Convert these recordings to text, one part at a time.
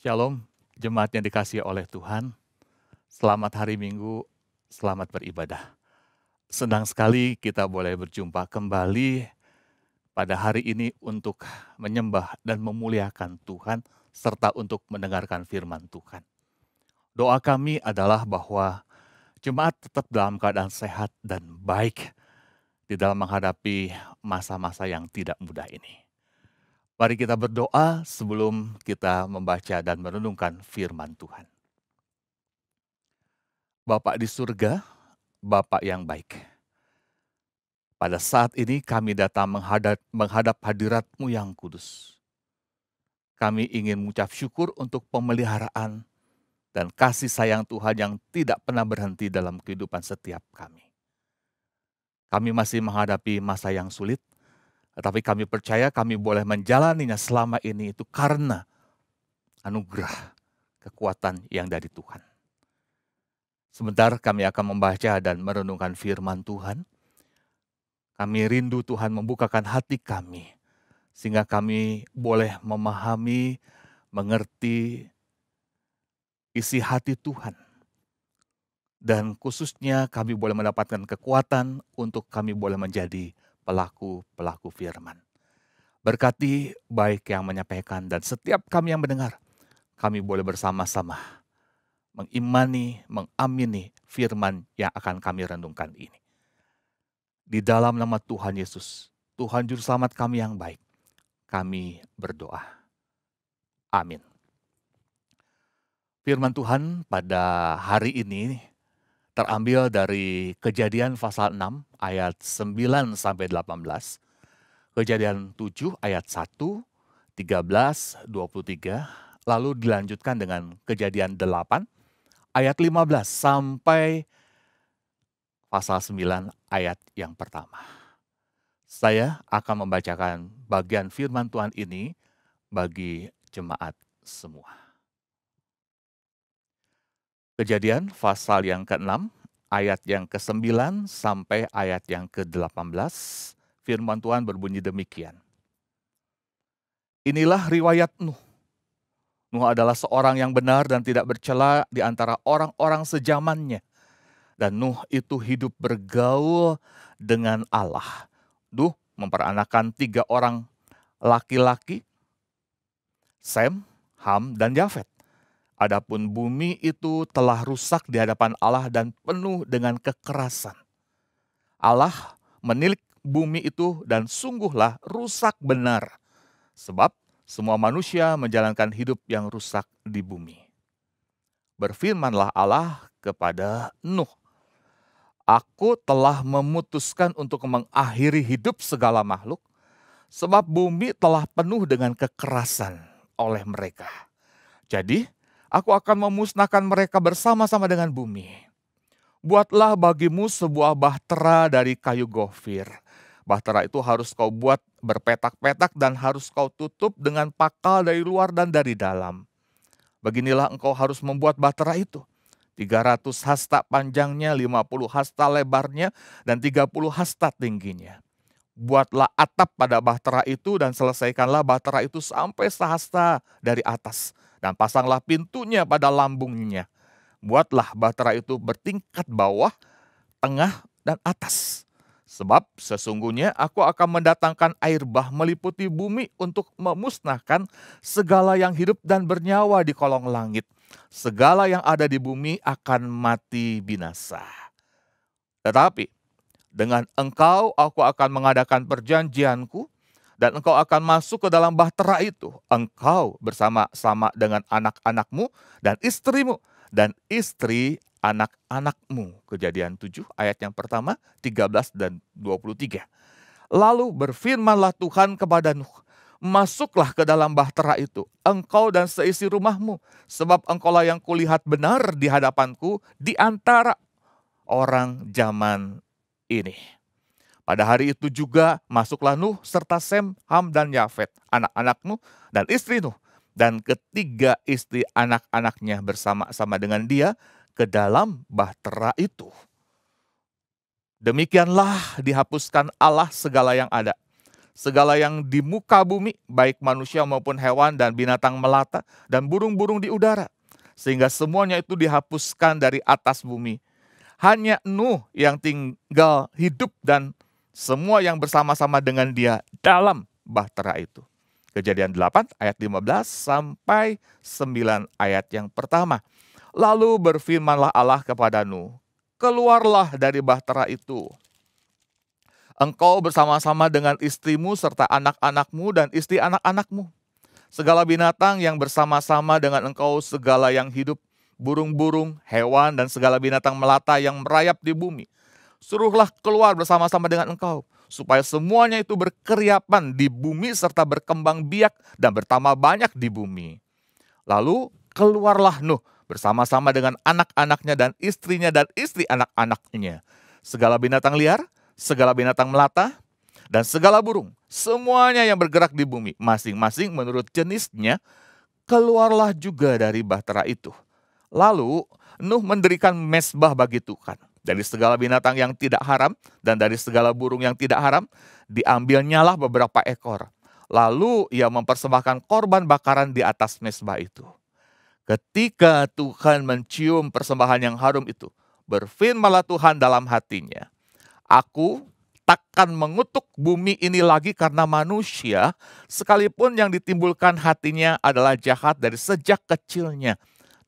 Shalom, jemaat yang dikasihi oleh Tuhan. Selamat hari Minggu, selamat beribadah. Senang sekali kita boleh berjumpa kembali pada hari ini untuk menyembah dan memuliakan Tuhan, serta untuk mendengarkan firman Tuhan. Doa kami adalah bahwa jemaat tetap dalam keadaan sehat dan baik di dalam menghadapi masa-masa yang tidak mudah ini. Mari kita berdoa sebelum kita membaca dan merenungkan firman Tuhan. Bapa di surga, Bapa yang baik, pada saat ini kami datang menghadap hadirat-Mu yang kudus. Kami ingin mengucap syukur untuk pemeliharaan dan kasih sayang Tuhan yang tidak pernah berhenti dalam kehidupan setiap kami. Kami masih menghadapi masa yang sulit, tetapi kami percaya kami boleh menjalaninya selama ini itu karena anugerah kekuatan yang dari Tuhan. Sebentar kami akan membaca dan merenungkan firman Tuhan. Kami rindu Tuhan membukakan hati kami, sehingga kami boleh memahami, mengerti isi hati Tuhan. Dan khususnya kami boleh mendapatkan kekuatan untuk kami boleh menjadi pelaku-pelaku firman. Berkati baik yang menyampaikan dan setiap kami yang mendengar, kami boleh bersama-sama mengimani, mengamini firman yang akan kami renungkan ini. Di dalam nama Tuhan Yesus, Tuhan Juru Selamat kami yang baik, kami berdoa. Amin. Firman Tuhan pada hari ini terambil dari Kejadian pasal 6 ayat 9 sampai 18. Kejadian 7 ayat 1, 13, 23, lalu dilanjutkan dengan Kejadian 8 ayat 15 sampai pasal 9 ayat yang pertama. Saya akan membacakan bagian firman Tuhan ini bagi jemaat semua. Kejadian pasal yang ke-6, ayat yang ke-9 sampai ayat yang ke-18, firman Tuhan berbunyi demikian. Inilah riwayat Nuh. Nuh adalah seorang yang benar dan tidak bercela di antara orang-orang sezamannya. Dan Nuh itu hidup bergaul dengan Allah. Nuh memperanakan 3 orang laki-laki, Sem, Ham, dan Yafet. Adapun bumi itu telah rusak di hadapan Allah dan penuh dengan kekerasan. Allah menilik bumi itu dan sungguhlah rusak benar. Sebab semua manusia menjalankan hidup yang rusak di bumi. Berfirmanlah Allah kepada Nuh, Aku telah memutuskan untuk mengakhiri hidup segala makhluk, sebab bumi telah penuh dengan kekerasan oleh mereka. Jadi, aku akan memusnahkan mereka bersama-sama dengan bumi. Buatlah bagimu sebuah bahtera dari kayu gofir. Bahtera itu harus kau buat berpetak-petak dan harus kau tutup dengan pakal dari luar dan dari dalam. Beginilah engkau harus membuat bahtera itu. 300 hasta panjangnya, 50 hasta lebarnya, dan 30 hasta tingginya. Buatlah atap pada bahtera itu dan selesaikanlah bahtera itu sampai sehasta dari atas. Dan pasanglah pintunya pada lambungnya. Buatlah bahtera itu bertingkat bawah, tengah, dan atas. Sebab sesungguhnya aku akan mendatangkan air bah meliputi bumi untuk memusnahkan segala yang hidup dan bernyawa di kolong langit. Segala yang ada di bumi akan mati binasa. Tetapi dengan engkau aku akan mengadakan perjanjianku, dan engkau akan masuk ke dalam bahtera itu. Engkau bersama-sama dengan anak-anakmu dan istrimu, dan istri anak-anakmu. Kejadian 7 ayat yang pertama, 13 dan 23. Lalu berfirmanlah Tuhan kepada Nuh, masuklah ke dalam bahtera itu, engkau dan seisi rumahmu, sebab engkaulah yang kulihat benar di hadapanku di antara orang zaman ini. Pada hari itu juga masuklah Nuh serta Sem, Ham, dan Yafet, anak-anak Nuh dan istri Nuh, dan ketiga istri anak-anaknya bersama-sama dengan dia ke dalam bahtera itu. Demikianlah dihapuskan Allah segala yang ada, segala yang di muka bumi, baik manusia maupun hewan dan binatang melata dan burung-burung di udara, sehingga semuanya itu dihapuskan dari atas bumi. Hanya Nuh yang tinggal hidup dan semua yang bersama-sama dengan dia dalam bahtera itu. Kejadian 8 ayat 15 sampai 9 ayat yang pertama. Lalu berfirmanlah Allah kepada Nuh, keluarlah dari bahtera itu. Engkau bersama-sama dengan istrimu serta anak-anakmu dan istri anak-anakmu. Segala binatang yang bersama-sama dengan engkau, segala yang hidup, burung-burung, hewan, dan segala binatang melata yang merayap di bumi. Suruhlah keluar bersama-sama dengan engkau, supaya semuanya itu berkeriapan di bumi serta berkembang biak dan bertambah banyak di bumi. Lalu keluarlah Nuh bersama-sama dengan anak-anaknya dan istrinya dan istri anak-anaknya. Segala binatang liar, segala binatang melata, dan segala burung, semuanya yang bergerak di bumi, masing-masing menurut jenisnya, keluarlah juga dari bahtera itu. Lalu Nuh mendirikan mezbah bagi Tuhan. Dari segala binatang yang tidak haram dan dari segala burung yang tidak haram, diambilnyalah beberapa ekor. Lalu ia mempersembahkan korban bakaran di atas mezbah itu. Ketika Tuhan mencium persembahan yang harum itu, berfirmanlah Tuhan dalam hatinya, Aku takkan mengutuk bumi ini lagi karena manusia, sekalipun yang ditimbulkan hatinya adalah jahat dari sejak kecilnya.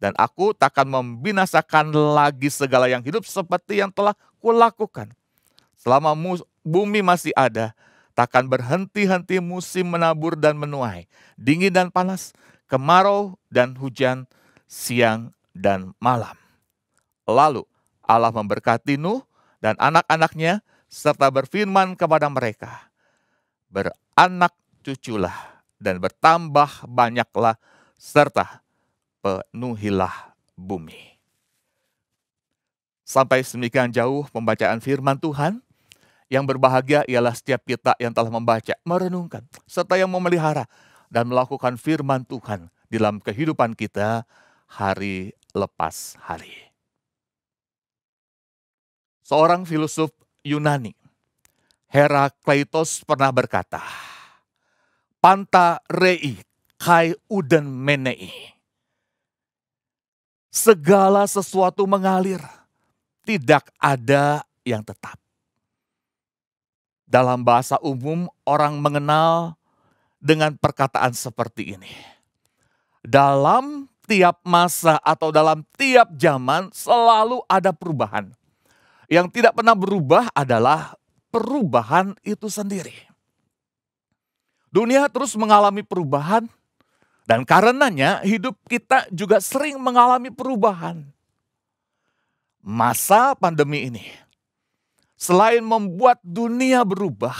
Dan aku takkan membinasakan lagi segala yang hidup seperti yang telah kulakukan. Selama bumi masih ada, takkan berhenti-henti musim menabur dan menuai, dingin dan panas, kemarau dan hujan, siang dan malam. Lalu Allah memberkati Nuh dan anak-anaknya, serta berfirman kepada mereka, beranak cuculah dan bertambah banyaklah, serta penuhilah bumi. Sampai sedemikian jauh pembacaan firman Tuhan. Yang berbahagia ialah setiap kita yang telah membaca, merenungkan, serta yang memelihara dan melakukan firman Tuhan di dalam kehidupan kita hari lepas hari. Seorang filosof Yunani, Herakleitos, pernah berkata, Panta rei kai uden menei. Segala sesuatu mengalir, tidak ada yang tetap. Dalam bahasa umum, orang mengenal dengan perkataan seperti ini. Dalam tiap masa atau dalam tiap zaman selalu ada perubahan. Yang tidak pernah berubah adalah perubahan itu sendiri. Dunia terus mengalami perubahan dan karenanya hidup kita juga sering mengalami perubahan. Masa pandemi ini selain membuat dunia berubah,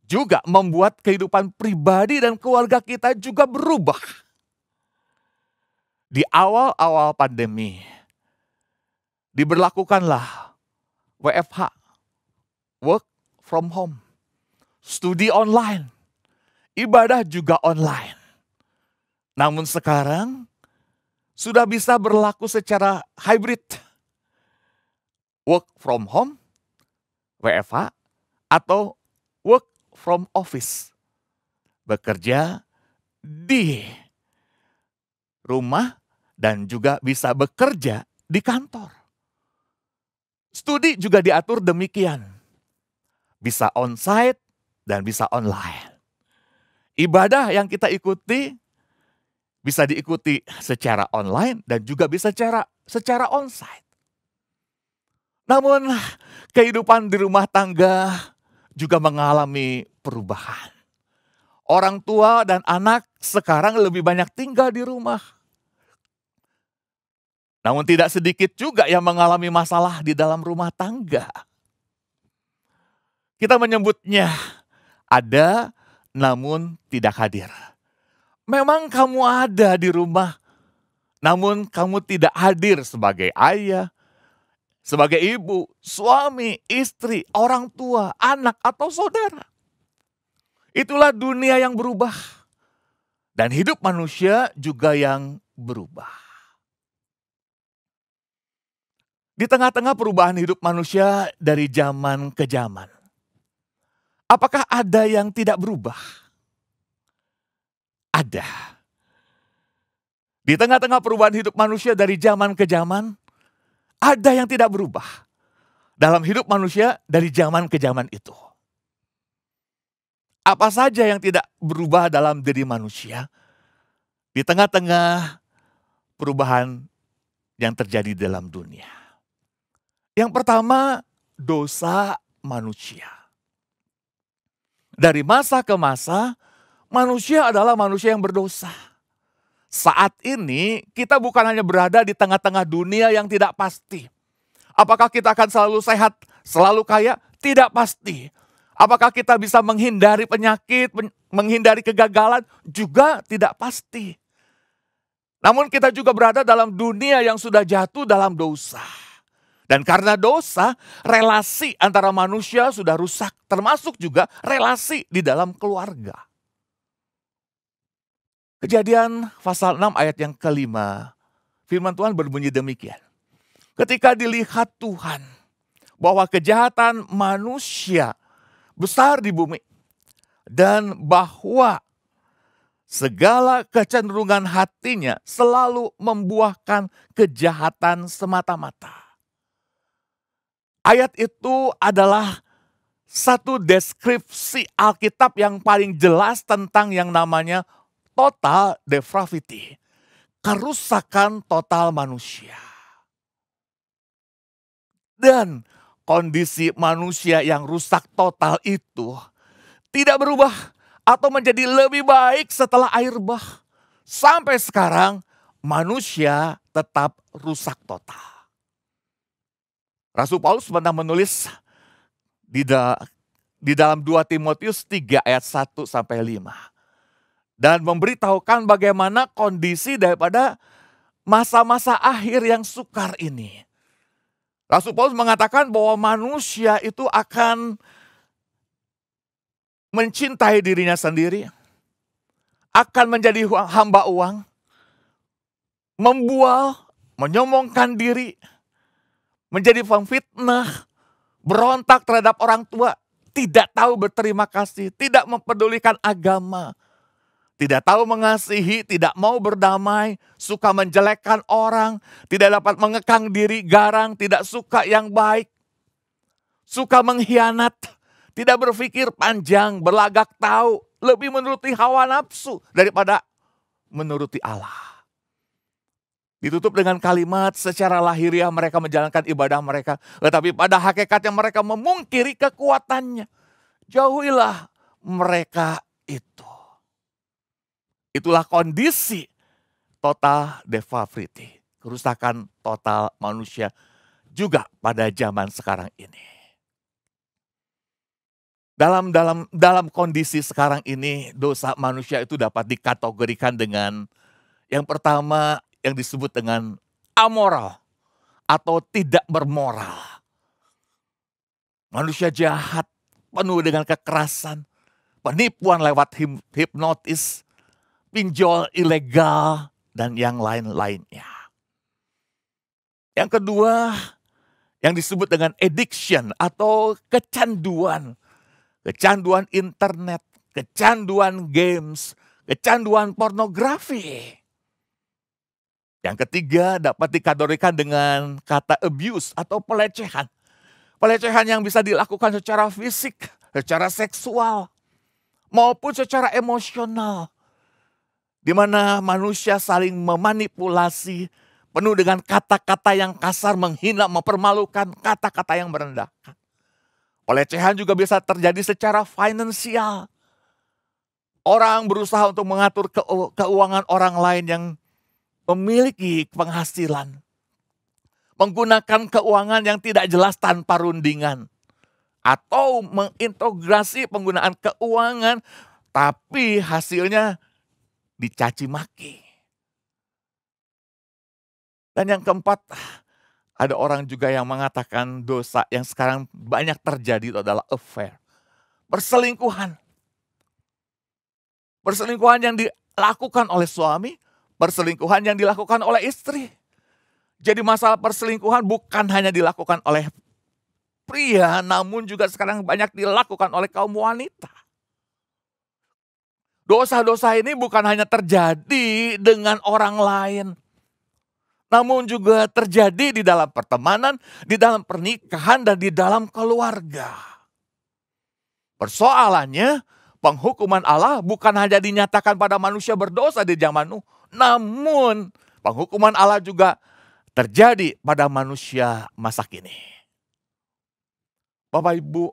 juga membuat kehidupan pribadi dan keluarga kita juga berubah. Di awal-awal pandemi, diberlakukanlah WFH, work from home, studi online, ibadah juga online. Namun sekarang sudah bisa berlaku secara hybrid, work from home, WFH, atau work from office, bekerja di rumah dan juga bisa bekerja di kantor. Studi juga diatur demikian, bisa on-site dan bisa online. Ibadah yang kita ikuti bisa diikuti secara online dan juga bisa secara on-site. Namun kehidupan di rumah tangga juga mengalami perubahan. Orang tua dan anak sekarang lebih banyak tinggal di rumah. Namun tidak sedikit juga yang mengalami masalah di dalam rumah tangga. Kita menyebutnya ada namun tidak hadir. Memang kamu ada di rumah, namun kamu tidak hadir sebagai ayah, sebagai ibu, suami, istri, orang tua, anak, atau saudara. Itulah dunia yang berubah. Dan hidup manusia juga yang berubah. Di tengah-tengah perubahan hidup manusia dari zaman ke zaman, Apakah ada yang tidak berubah? Ada. Di tengah-tengah perubahan hidup manusia dari zaman ke zaman, ada yang tidak berubah dalam hidup manusia dari zaman ke zaman itu. Apa saja yang tidak berubah dalam diri manusia di tengah-tengah perubahan yang terjadi dalam dunia? Yang pertama, dosa manusia. Dari masa ke masa, manusia adalah manusia yang berdosa. Saat ini kita bukan hanya berada di tengah-tengah dunia yang tidak pasti. Apakah kita akan selalu sehat, selalu kaya? Tidak pasti. Apakah kita bisa menghindari penyakit, menghindari kegagalan? Juga tidak pasti. Namun kita juga berada dalam dunia yang sudah jatuh dalam dosa. Dan karena dosa, relasi antara manusia sudah rusak. Termasuk juga relasi di dalam keluarga. Kejadian pasal 6 ayat yang kelima, firman Tuhan berbunyi demikian. Ketika dilihat Tuhan bahwa kejahatan manusia besar di bumi dan bahwa segala kecenderungan hatinya selalu membuahkan kejahatan semata-mata. Ayat itu adalah satu deskripsi Alkitab yang paling jelas tentang yang namanya total depravity, kerusakan total manusia. Dan kondisi manusia yang rusak total itu tidak berubah atau menjadi lebih baik setelah air bah. Sampai sekarang manusia tetap rusak total. Rasul Paulus pernah menulis di dalam 2 Timotius 3 ayat 1 sampai 5. Dan memberitahukan bagaimana kondisi daripada masa-masa akhir yang sukar ini. Rasul Paulus mengatakan bahwa manusia itu akan mencintai dirinya sendiri, akan menjadi hamba uang, membual, menyombongkan diri, menjadi pemfitnah, berontak terhadap orang tua, tidak tahu berterima kasih, tidak mempedulikan agama, tidak tahu mengasihi, tidak mau berdamai, suka menjelekkan orang, tidak dapat mengekang diri, garang, tidak suka yang baik, suka mengkhianat, tidak berpikir panjang, berlagak tahu, lebih menuruti hawa nafsu daripada menuruti Allah. Ditutup dengan kalimat secara lahiriah mereka menjalankan ibadah mereka, tetapi pada hakikatnya mereka memungkiri kekuatannya. Jauhilah mereka itu. Itulah kondisi total depravity, kerusakan total manusia juga pada zaman sekarang ini. Dalam kondisi sekarang ini, dosa manusia itu dapat dikategorikan dengan yang pertama yang disebut dengan amoral atau tidak bermoral. Manusia jahat, penuh dengan kekerasan, penipuan lewat hipnotis, pinjol ilegal, dan yang lain-lainnya. Yang kedua, yang disebut dengan addiction atau kecanduan. Kecanduan internet, kecanduan games, kecanduan pornografi. Yang ketiga dapat dikategorikan dengan kata abuse atau pelecehan. Pelecehan yang bisa dilakukan secara fisik, secara seksual, maupun secara emosional. Di mana manusia saling memanipulasi, penuh dengan kata-kata yang kasar, menghina, mempermalukan, kata-kata yang merendahkan. Pelecehan juga bisa terjadi secara finansial. Orang berusaha untuk mengatur keuangan orang lain yang memiliki penghasilan. Menggunakan keuangan yang tidak jelas tanpa rundingan. Atau mengintegrasi penggunaan keuangan, tapi hasilnya dicaci maki. Dan yang keempat, ada orang juga yang mengatakan dosa yang sekarang banyak terjadi itu adalah affair. Perselingkuhan. Perselingkuhan yang dilakukan oleh suami, perselingkuhan yang dilakukan oleh istri. Jadi masalah perselingkuhan bukan hanya dilakukan oleh pria, namun juga sekarang banyak dilakukan oleh kaum wanita. Dosa-dosa ini bukan hanya terjadi dengan orang lain, namun juga terjadi di dalam pertemanan, di dalam pernikahan, dan di dalam keluarga. Persoalannya, penghukuman Allah bukan hanya dinyatakan pada manusia berdosa di zaman Nuh, namun penghukuman Allah juga terjadi pada manusia masa kini. Bapak, Ibu,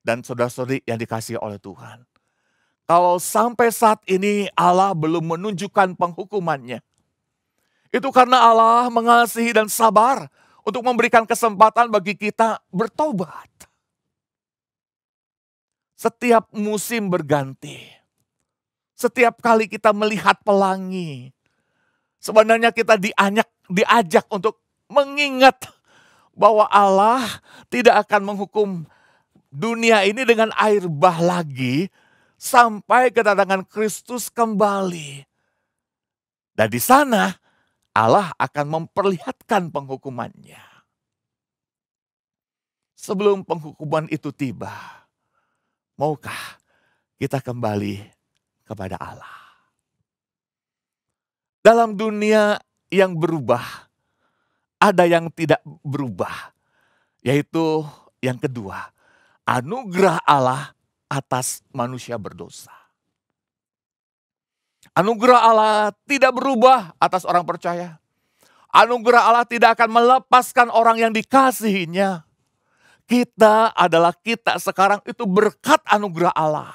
dan saudara-saudari yang dikasihi oleh Tuhan. Kalau sampai saat ini Allah belum menunjukkan penghukumannya, itu karena Allah mengasihi dan sabar untuk memberikan kesempatan bagi kita bertobat. Setiap musim berganti, setiap kali kita melihat pelangi, sebenarnya kita diajak untuk mengingat bahwa Allah tidak akan menghukum dunia ini dengan air bah lagi, sampai kedatangan Kristus kembali. Dan di sana Allah akan memperlihatkan penghukumannya. Sebelum penghukuman itu tiba, maukah kita kembali kepada Allah? Dalam dunia yang berubah, ada yang tidak berubah, yaitu yang kedua, anugerah Allah atas manusia berdosa. Anugerah Allah tidak berubah atas orang percaya. Anugerah Allah tidak akan melepaskan orang yang dikasihinya. Kita sekarang itu berkat anugerah Allah.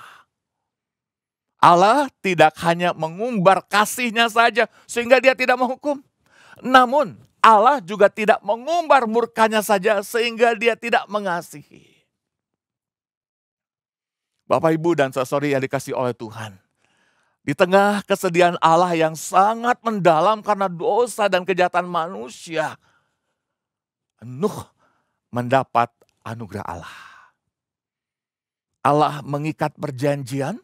Allah tidak hanya mengumbar kasih-Nya saja sehingga Dia tidak menghukum. Namun Allah juga tidak mengumbar murka-Nya saja sehingga Dia tidak mengasihi. Bapak, Ibu, dan saudari yang dikasihi oleh Tuhan. Di tengah kesedihan Allah yang sangat mendalam karena dosa dan kejahatan manusia, Nuh mendapat anugerah Allah. Allah mengikat perjanjian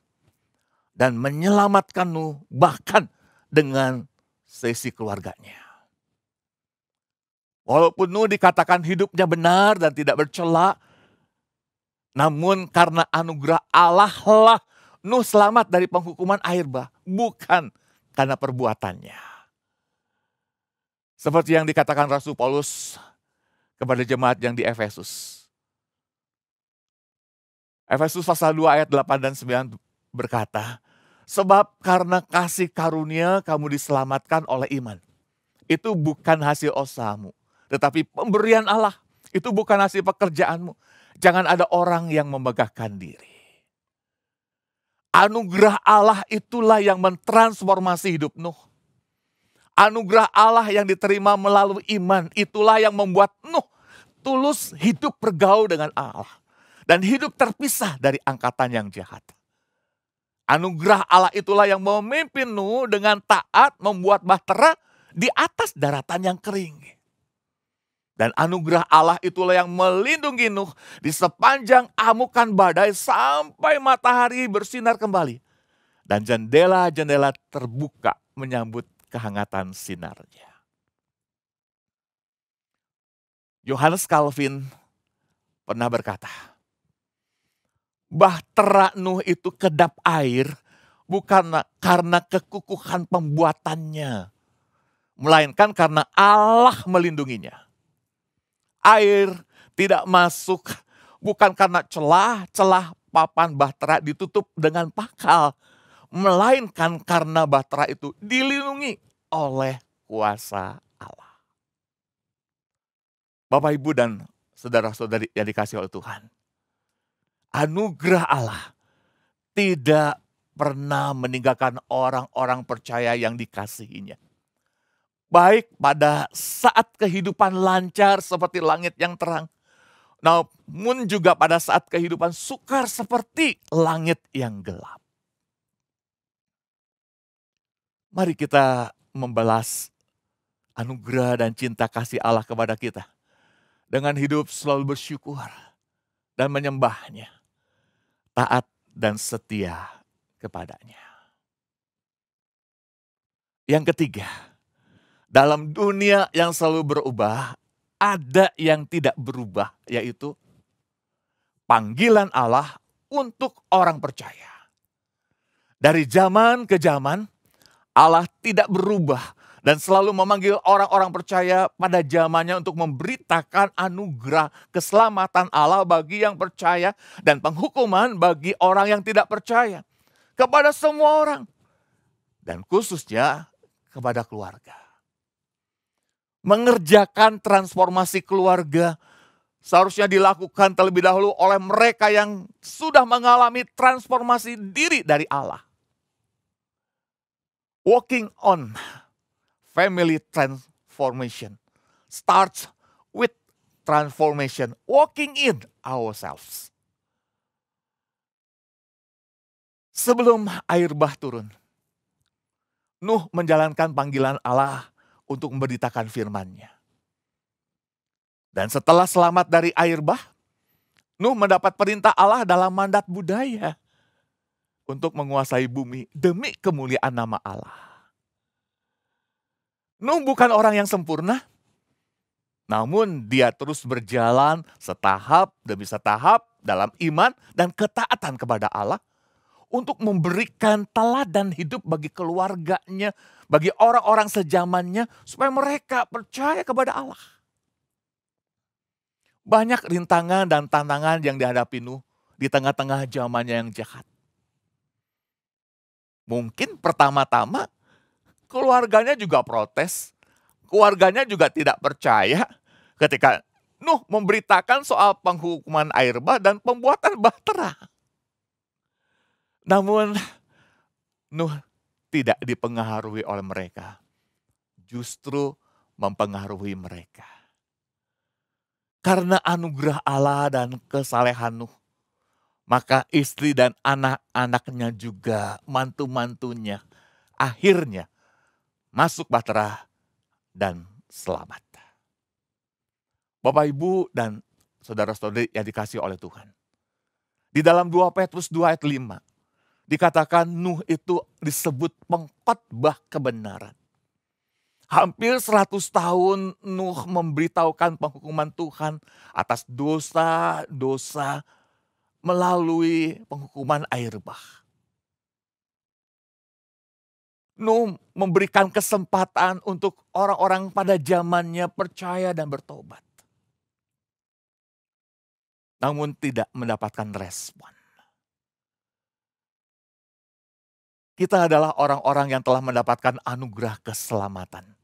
dan menyelamatkan Nuh bahkan dengan sesi keluarganya. Walaupun Nuh dikatakan hidupnya benar dan tidak bercela, namun karena anugerah Allah lah Nuh selamat dari penghukuman air bah, bukan karena perbuatannya. Seperti yang dikatakan Rasul Paulus kepada jemaat yang di Efesus. Efesus pasal 2 ayat 8 dan 9 berkata, sebab karena kasih karunia kamu diselamatkan oleh iman. Itu bukan hasil usahamu, tetapi pemberian Allah. Itu bukan hasil pekerjaanmu. Jangan ada orang yang memegahkan diri. Anugerah Allah itulah yang mentransformasi hidup Nuh. Anugerah Allah yang diterima melalui iman, itulah yang membuat Nuh tulus hidup bergaul dengan Allah. Dan hidup terpisah dari angkatan yang jahat. Anugerah Allah itulah yang memimpin Nuh dengan taat membuat bahtera di atas daratan yang kering. Dan anugerah Allah itulah yang melindungi Nuh di sepanjang amukan badai sampai matahari bersinar kembali. Dan jendela-jendela terbuka menyambut kehangatan sinarnya. Johannes Calvin pernah berkata, bahtera Nuh itu kedap air bukan karena kekukuhan pembuatannya, melainkan karena Allah melindunginya. Air tidak masuk bukan karena celah-celah papan bahtera ditutup dengan pakal, melainkan karena bahtera itu dilindungi oleh kuasa Allah. Bapak, Ibu, dan saudara-saudari yang dikasihi oleh Tuhan. Anugerah Allah tidak pernah meninggalkan orang-orang percaya yang dikasihinya. Baik pada saat kehidupan lancar seperti langit yang terang, namun juga pada saat kehidupan sukar seperti langit yang gelap. Mari kita membalas anugerah dan cinta kasih Allah kepada kita dengan hidup selalu bersyukur dan menyembah-Nya, taat dan setia kepada-Nya. Yang ketiga, dalam dunia yang selalu berubah, ada yang tidak berubah, yaitu panggilan Allah untuk orang percaya. Dari zaman ke zaman, Allah tidak berubah dan selalu memanggil orang-orang percaya pada zamannya untuk memberitakan anugerah keselamatan Allah bagi yang percaya dan penghukuman bagi orang yang tidak percaya. Kepada semua orang. Dan khususnya kepada keluarga. Mengerjakan transformasi keluarga seharusnya dilakukan terlebih dahulu oleh mereka yang sudah mengalami transformasi diri dari Allah. Walking on family transformation starts with transformation, walking in ourselves. Sebelum air bah turun, Nuh menjalankan panggilan Allah untuk memberitakan firman-Nya. Dan setelah selamat dari air bah, Nuh mendapat perintah Allah dalam mandat budaya untuk menguasai bumi demi kemuliaan nama Allah. Nuh bukan orang yang sempurna, namun dia terus berjalan setahap demi setahap dalam iman dan ketaatan kepada Allah untuk memberikan teladan hidup bagi keluarganya, bagi orang-orang sezamannya, supaya mereka percaya kepada Allah. Banyak rintangan dan tantangan yang dihadapi Nuh di tengah-tengah zamannya yang jahat. Mungkin pertama-tama keluarganya juga protes, keluarganya juga tidak percaya ketika Nuh memberitakan soal penghukuman air bah dan pembuatan bahtera. Namun Nuh tidak dipengaruhi oleh mereka, justru mempengaruhi mereka. Karena anugerah Allah dan kesalehan Nuh, maka istri dan anak-anaknya juga, mantu-mantunya, akhirnya masuk bahtera dan selamat. Bapak, Ibu, dan saudara-saudari yang dikasihi oleh Tuhan. Di dalam 2 Petrus 2 ayat 5, dikatakan Nuh itu disebut pengkhotbah kebenaran. Hampir 100 tahun Nuh memberitahukan penghukuman Tuhan atas dosa-dosa melalui penghukuman air bah. Nuh memberikan kesempatan untuk orang-orang pada zamannya percaya dan bertobat. Namun tidak mendapatkan respon. Kita adalah orang-orang yang telah mendapatkan anugerah keselamatan.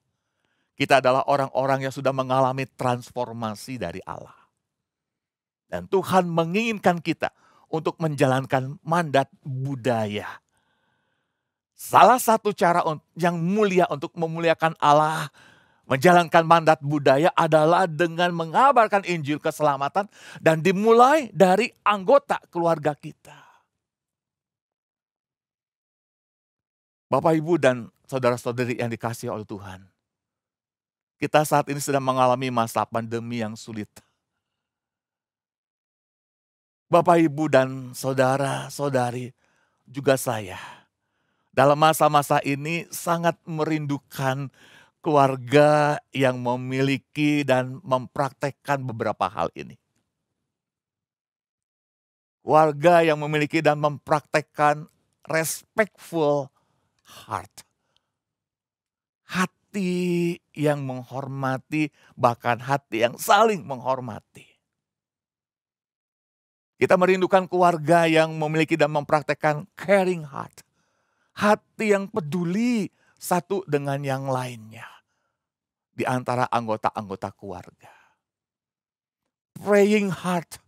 Kita adalah orang-orang yang sudah mengalami transformasi dari Allah. Dan Tuhan menginginkan kita untuk menjalankan mandat budaya. Salah satu cara yang mulia untuk memuliakan Allah, menjalankan mandat budaya adalah dengan mengabarkan Injil keselamatan dan dimulai dari anggota keluarga kita. Bapak, Ibu, dan saudara-saudari yang dikasihi oleh Tuhan. Kita saat ini sedang mengalami masa pandemi yang sulit. Bapak, Ibu, dan saudara-saudari, juga saya, dalam masa-masa ini sangat merindukan keluarga yang memiliki dan mempraktekkan beberapa hal ini. Keluarga yang memiliki dan mempraktekkan respectful heart. Hati yang menghormati, bahkan hati yang saling menghormati. Kita merindukan keluarga yang memiliki dan mempraktekkan caring heart. Hati yang peduli satu dengan yang lainnya. Di antara anggota-anggota keluarga. Praying heart.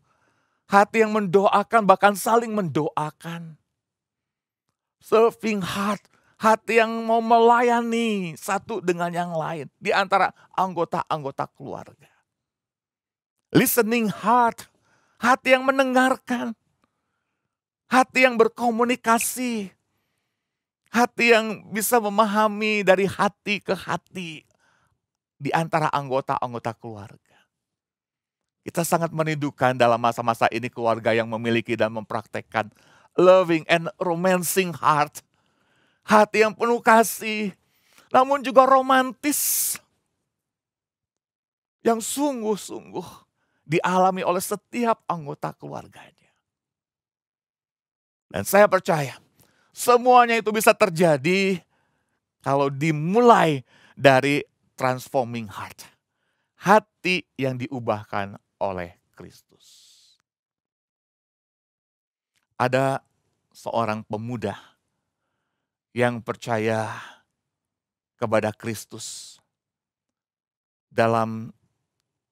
Hati yang mendoakan, bahkan saling mendoakan. Serving heart. Hati yang mau melayani satu dengan yang lain. Di antara anggota-anggota keluarga. Listening heart. Hati yang mendengarkan. Hati yang berkomunikasi. Hati yang bisa memahami dari hati ke hati. Di antara anggota-anggota keluarga. Kita sangat merindukan dalam masa-masa ini keluarga yang memiliki dan mempraktekkan loving and romancing heart. Hati yang penuh kasih, namun juga romantis. Yang sungguh-sungguh, dialami oleh setiap anggota keluarganya. Dan saya percaya semuanya itu bisa terjadi kalau dimulai dari transforming heart. Hati yang diubahkan oleh Kristus. Ada seorang pemuda yang percaya kepada Kristus dalam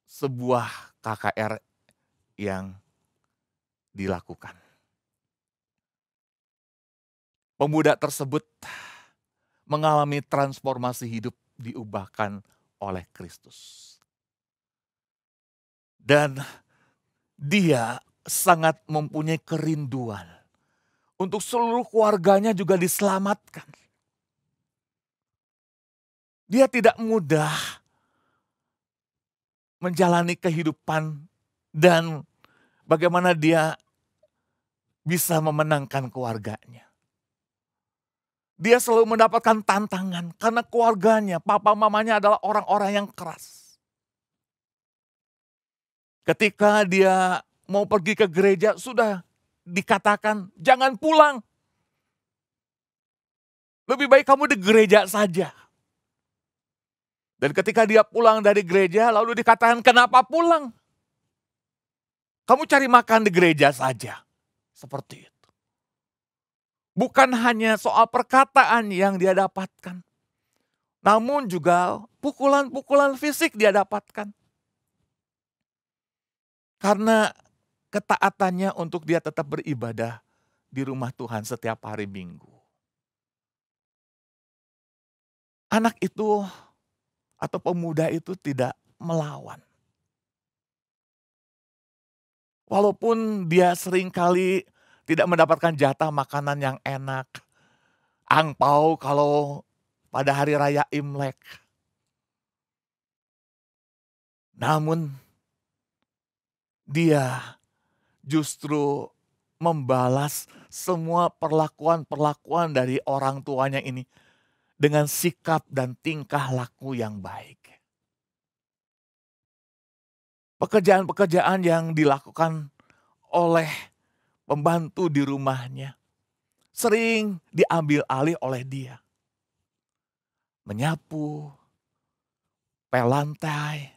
sebuah KKR yang dilakukan. Pemuda tersebut mengalami transformasi hidup diubahkan oleh Kristus. Dan dia sangat mempunyai kerinduan untuk seluruh keluarganya juga diselamatkan. Dia tidak mudah menjalani kehidupan dan bagaimana dia bisa memenangkan keluarganya. Dia selalu mendapatkan tantangan karena keluarganya, papa mamanya adalah orang-orang yang keras. Ketika dia mau pergi ke gereja sudah dikatakan jangan pulang. Lebih baik kamu di gereja saja. Dan ketika dia pulang dari gereja lalu dikatakan kenapa pulang? Kamu cari makan di gereja saja. Seperti itu. Bukan hanya soal perkataan yang dia dapatkan. Namun juga pukulan-pukulan fisik dia dapatkan. Karena ketaatannya untuk dia tetap beribadah di rumah Tuhan setiap hari Minggu. Anak itu atau pemuda itu tidak melawan. Walaupun dia seringkali tidak mendapatkan jatah makanan yang enak. Angpau kalau pada hari raya Imlek. Namun dia justru membalas semua perlakuan-perlakuan dari orang tuanya ini dengan sikap dan tingkah laku yang baik. Pekerjaan-pekerjaan yang dilakukan oleh pembantu di rumahnya sering diambil alih oleh dia. Menyapu, pel lantai,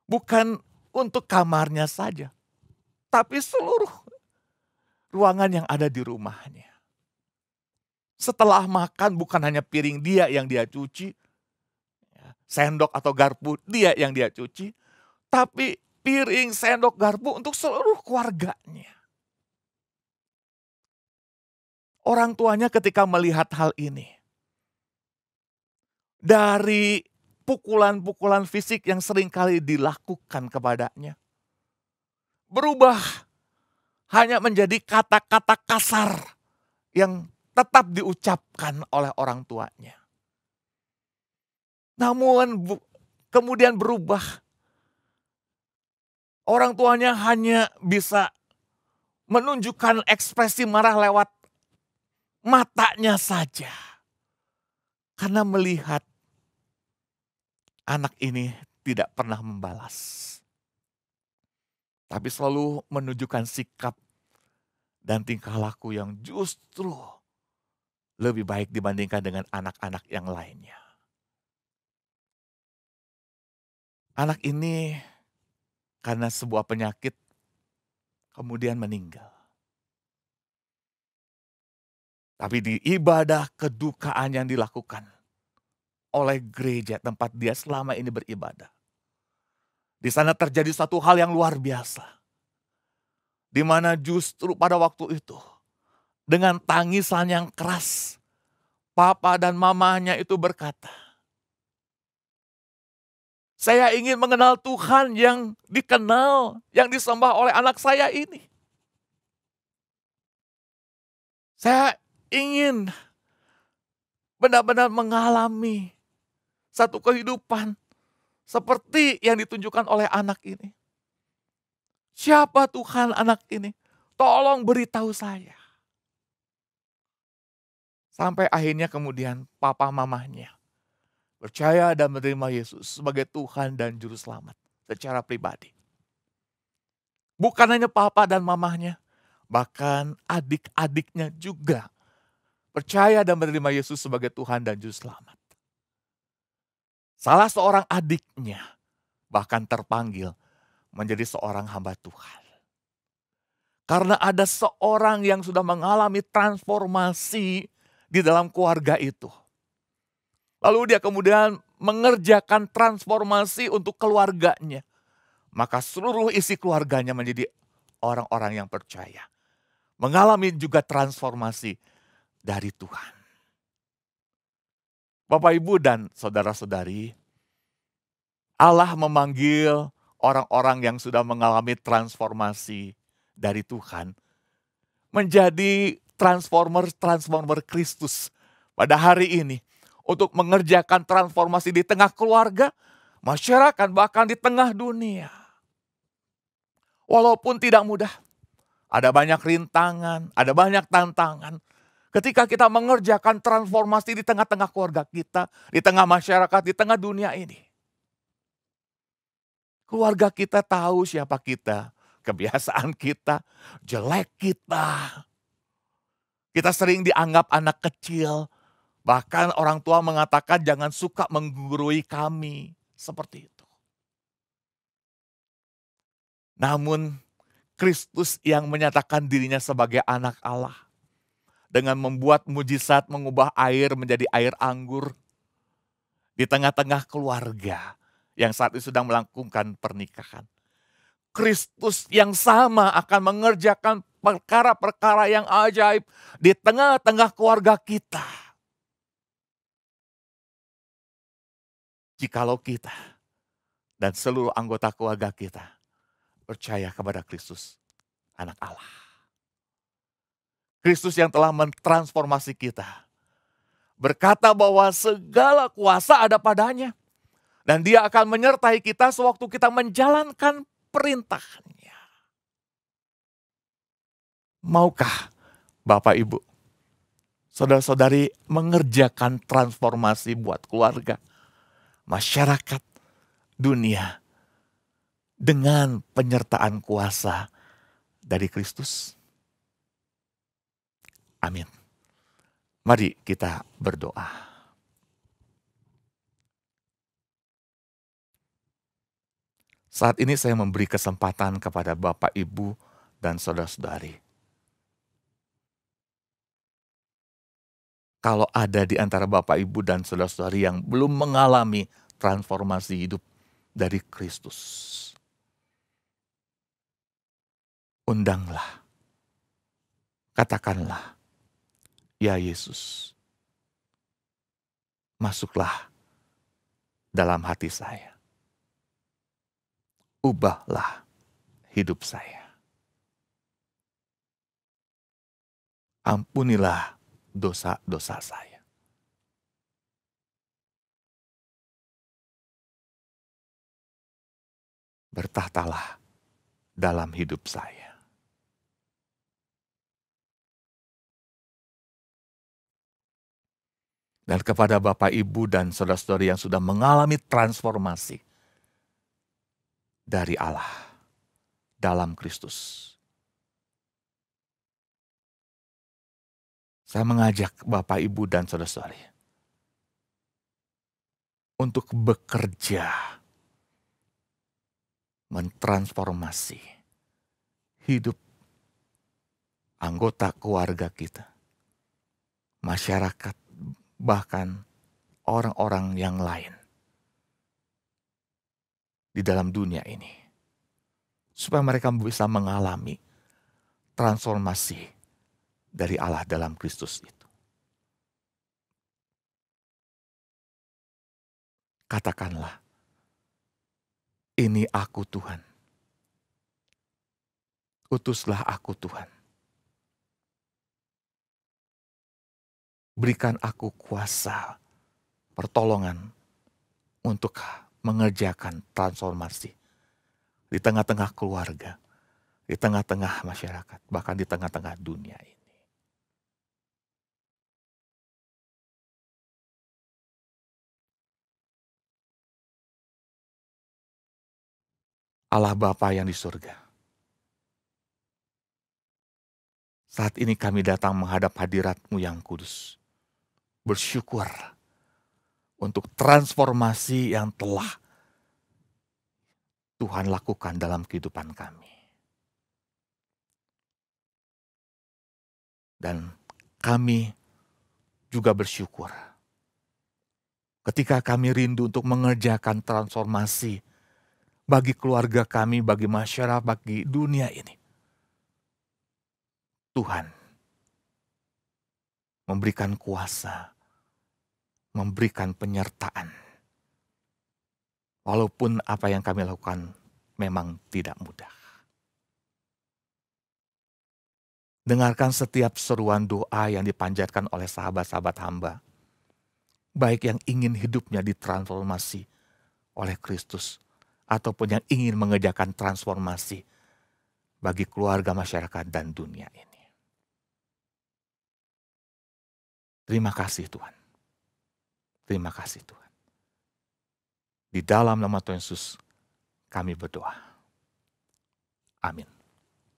bukan untuk kamarnya saja, tapi seluruh ruangan yang ada di rumahnya. Setelah makan bukan hanya piring dia yang dia cuci, sendok atau garpu dia yang dia cuci, tapi piring, sendok, garpu untuk seluruh keluarganya. Orang tuanya ketika melihat hal ini, dari pukulan-pukulan fisik yang seringkali dilakukan kepadanya, berubah hanya menjadi kata-kata kasar yang tetap diucapkan oleh orang tuanya. Namun kemudian berubah. Orang tuanya hanya bisa menunjukkan ekspresi marah lewat matanya saja. Karena melihat anak ini tidak pernah membalas. Tapi selalu menunjukkan sikap dan tingkah laku yang justru lebih baik dibandingkan dengan anak-anak yang lainnya. Anak ini karena sebuah penyakit kemudian meninggal. Tapi di ibadah kedukaan yang dilakukan oleh gereja tempat dia selama ini beribadah. Di sana terjadi satu hal yang luar biasa. Di mana justru pada waktu itu dengan tangisan yang keras, papa dan mamanya itu berkata, saya ingin mengenal Tuhan yang dikenal, yang disembah oleh anak saya ini. Saya ingin benar-benar mengalami satu kehidupan seperti yang ditunjukkan oleh anak ini. Siapa Tuhan anak ini? Tolong beritahu saya. Sampai akhirnya kemudian papa mamanya percaya dan menerima Yesus sebagai Tuhan dan Juru Selamat secara pribadi. Bukan hanya papa dan mamahnya, bahkan adik-adiknya juga percaya dan menerima Yesus sebagai Tuhan dan Juru Selamat. Salah seorang adiknya bahkan terpanggil menjadi seorang hamba Tuhan. Karena ada seorang yang sudah mengalami transformasi di dalam keluarga itu. Lalu dia kemudian mengerjakan transformasi untuk keluarganya. Maka seluruh isi keluarganya menjadi orang-orang yang percaya. Mengalami juga transformasi dari Tuhan. Bapak, Ibu, dan saudara-saudari, Allah memanggil orang-orang yang sudah mengalami transformasi dari Tuhan menjadi transformer Kristus pada hari ini untuk mengerjakan transformasi di tengah keluarga, masyarakat, bahkan di tengah dunia. Walaupun tidak mudah, ada banyak rintangan, ada banyak tantangan. Ketika kita mengerjakan transformasi di tengah-tengah keluarga kita, di tengah masyarakat, di tengah dunia ini. Keluarga kita tahu siapa kita, kebiasaan kita, jelek kita. Kita sering dianggap anak kecil, bahkan orang tua mengatakan jangan suka menggurui kami, seperti itu. Namun Kristus yang menyatakan dirinya sebagai anak Allah, dengan membuat mujizat mengubah air menjadi air anggur di tengah-tengah keluarga yang saat ini sedang melakukan pernikahan. Kristus yang sama akan mengerjakan perkara-perkara yang ajaib di tengah-tengah keluarga kita. Jikalau kita dan seluruh anggota keluarga kita percaya kepada Kristus, anak Allah. Kristus yang telah mentransformasi kita. Berkata bahwa segala kuasa ada padanya. Dan dia akan menyertai kita sewaktu kita menjalankan perintahnya. Maukah Bapak Ibu, saudara-saudari mengerjakan transformasi buat keluarga, masyarakat, dunia dengan penyertaan kuasa dari Kristus? Amin. Mari kita berdoa. Saat ini saya memberi kesempatan kepada Bapak, Ibu, dan saudara-saudari. Kalau ada di antara Bapak, Ibu, dan saudara-saudari yang belum mengalami transformasi hidup dari Kristus, undanglah, katakanlah, ya Yesus, masuklah dalam hati saya. Ubahlah hidup saya. Ampunilah dosa-dosa saya. Bertahtalah dalam hidup saya. Dan kepada Bapak, Ibu, dan saudara-saudari yang sudah mengalami transformasi dari Allah dalam Kristus, saya mengajak Bapak, Ibu, dan saudara-saudari untuk bekerja mentransformasi hidup anggota keluarga kita, masyarakat, bahkan orang-orang yang lain di dalam dunia ini. Supaya mereka bisa mengalami transformasi dari Allah dalam Kristus itu. Katakanlah, ini aku Tuhan. Utuslah aku Tuhan. Berikan aku kuasa, pertolongan untuk mengerjakan transformasi di tengah-tengah keluarga, di tengah-tengah masyarakat, bahkan di tengah-tengah dunia ini. Allah Bapa yang di surga, Saat ini kami datang menghadap hadirat-Mu yang kudus. Bersyukur untuk transformasi yang telah Tuhan lakukan dalam kehidupan kami. Dan kami juga bersyukur ketika kami rindu untuk mengerjakan transformasi bagi keluarga kami, bagi masyarakat, bagi dunia ini. Tuhan memberikan kuasa, memberikan penyertaan. Walaupun apa yang kami lakukan memang tidak mudah. Dengarkan setiap seruan doa yang dipanjatkan oleh sahabat-sahabat hamba. Baik yang ingin hidupnya ditransformasi oleh Kristus, ataupun yang ingin mengerjakan transformasi bagi keluarga, masyarakat, dan dunia ini. Terima kasih Tuhan. Terima kasih Tuhan. Di dalam nama Tuhan Yesus kami berdoa. Amin.